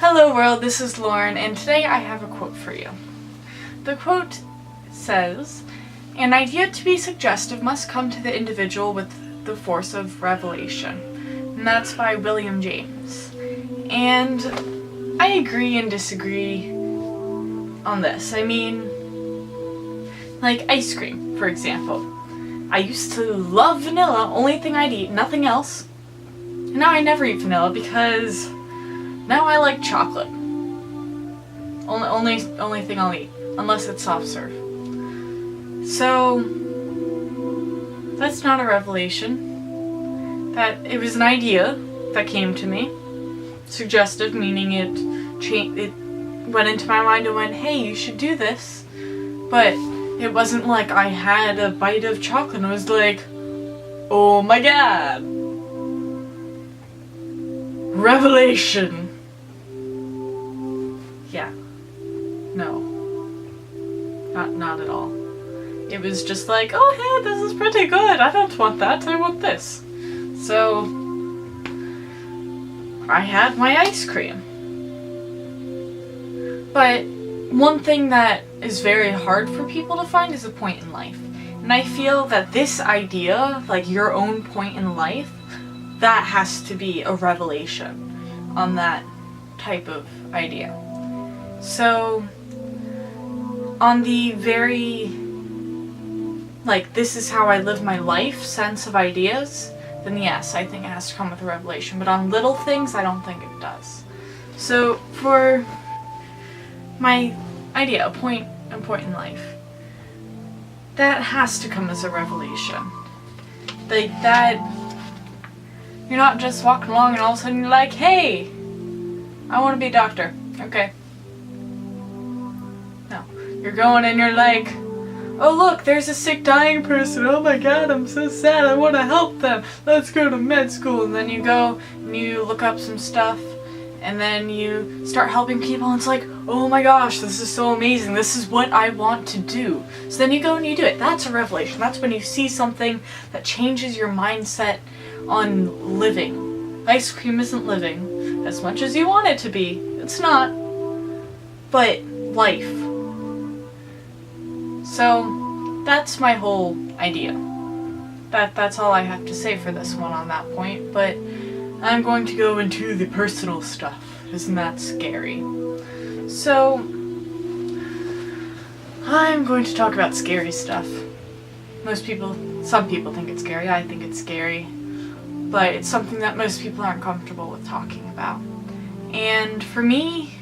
Hello world, this is Lauren, and today I have a quote for you. The quote says, "An idea to be suggestive must come to the individual with the force of revelation." And that's by William James. And I agree and disagree on this. I mean, like ice cream, for example. I used to love vanilla, only thing I'd eat, nothing else. And now I never eat vanilla because now I like chocolate. Only thing I'll eat, unless it's soft serve. So that's not a revelation. That it was an idea that came to me. Suggestive, meaning it went into my mind and went, "Hey, you should do this." But it wasn't like I had a bite of chocolate and was like, "Oh my god, revelation." Yeah. No. Not at all. It was just like, "Oh hey, this is pretty good. I don't want that, I want this." So I had my ice cream. But one thing that is very hard for people to find is a point in life. And I feel that this idea, like your own point in life, that has to be a revelation on that type of idea. So, on the very, like, this is how I live my life sense of ideas, then yes, I think it has to come with a revelation. But on little things, I don't think it does. So, for my idea, a point in life, that has to come as a revelation. Like, that, you're not just walking along and all of a sudden you're like, "Hey, I want to be a doctor." Okay. No. You're going and you're like, "Oh look, there's a sick dying person. Oh my god, I'm so sad. I want to help them. Let's go to med school." And then you go and you look up some stuff and then you start helping people and it's like, "Oh my gosh, this is so amazing. This is what I want to do." So then you go and you do it. That's a revelation. That's when you see something that changes your mindset on living. Ice cream isn't living as much as you want it to be. It's not. But life. So that's my whole idea. That's all I have to say for this one on that point, but I'm going to go into the personal stuff. Isn't that scary? So I'm going to talk about scary stuff. Some people think it's scary. I think it's scary. But it's something that most people aren't comfortable with talking about. And for me,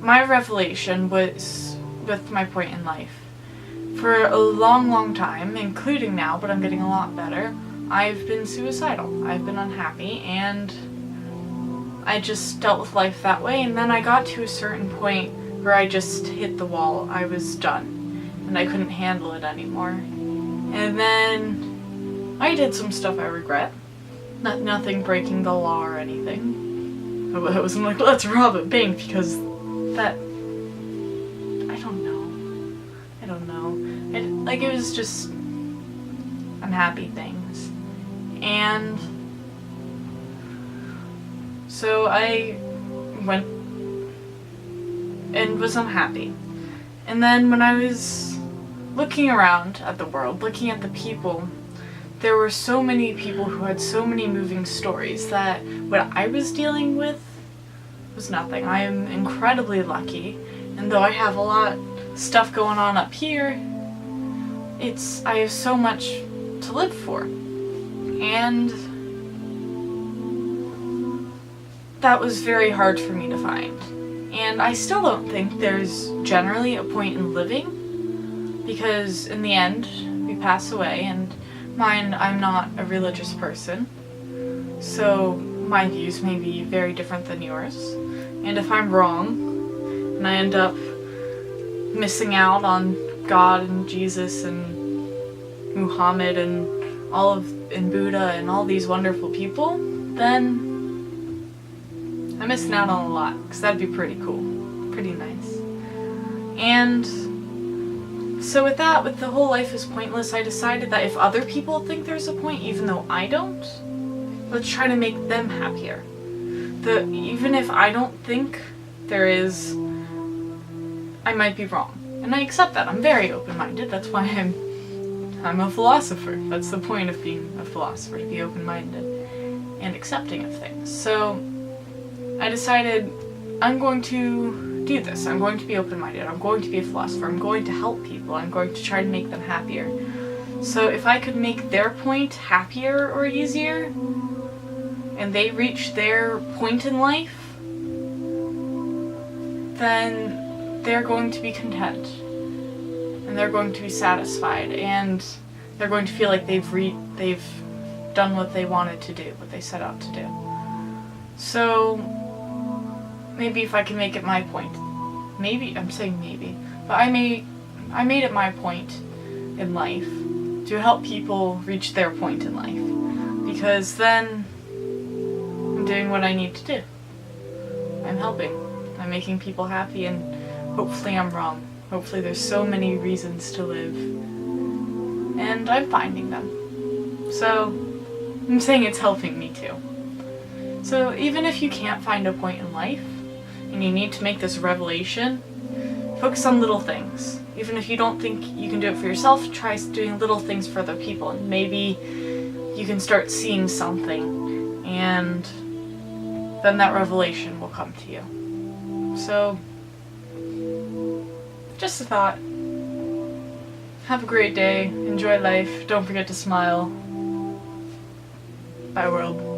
my revelation was with my point in life. For a long, long time, including now, but I'm getting a lot better, I've been suicidal. I've been unhappy, and I just dealt with life that way, and then I got to a certain point where I just hit the wall. I was done, and I couldn't handle it anymore. And then I did some stuff I regret. Nothing breaking the law or anything. I wasn't like, "Let's rob a bank," because that, I don't know. It was just unhappy things. And so I went and was unhappy. And then when I was looking around at the world, looking at the people, there were so many people who had so many moving stories that what I was dealing with was nothing. I am incredibly lucky, and though I have a lot of stuff going on up here, I have so much to live for. And that was very hard for me to find. And I still don't think there's generally a point in living, because in the end, we pass away, and I'm not a religious person, so my views may be very different than yours. And if I'm wrong, and I end up missing out on God and Jesus and Muhammad and and Buddha and all these wonderful people, then I'm missing out on a lot, because that'd be pretty cool, pretty nice. And so with the whole life is pointless, I decided that if other people think there's a point, even though I don't, let's try to make them happier. even if I don't think there is, I might be wrong. And I accept that. I'm very open-minded. That's why I'm a philosopher. That's the point of being a philosopher, to be open-minded and accepting of things. So I decided I'm going to do this. I'm going to be open-minded. I'm going to be a philosopher. I'm going to help people. I'm going to try to make them happier. So if I could make their point happier or easier, and they reach their point in life, then they're going to be content. And they're going to be satisfied. And they're going to feel like they've done what they wanted to do, what they set out to do. So maybe if I can make it my point, maybe, I'm saying maybe, but I made it my point in life to help people reach their point in life, because then I'm doing what I need to do. I'm helping. I'm making people happy, and hopefully I'm wrong. Hopefully there's so many reasons to live, and I'm finding them. So I'm saying it's helping me too. So even if you can't find a point in life, and you need to make this revelation, focus on little things. Even if you don't think you can do it for yourself, try doing little things for other people, and maybe you can start seeing something, and then that revelation will come to you. So, just a thought. Have a great day. Enjoy life. Don't forget to smile. Bye, world.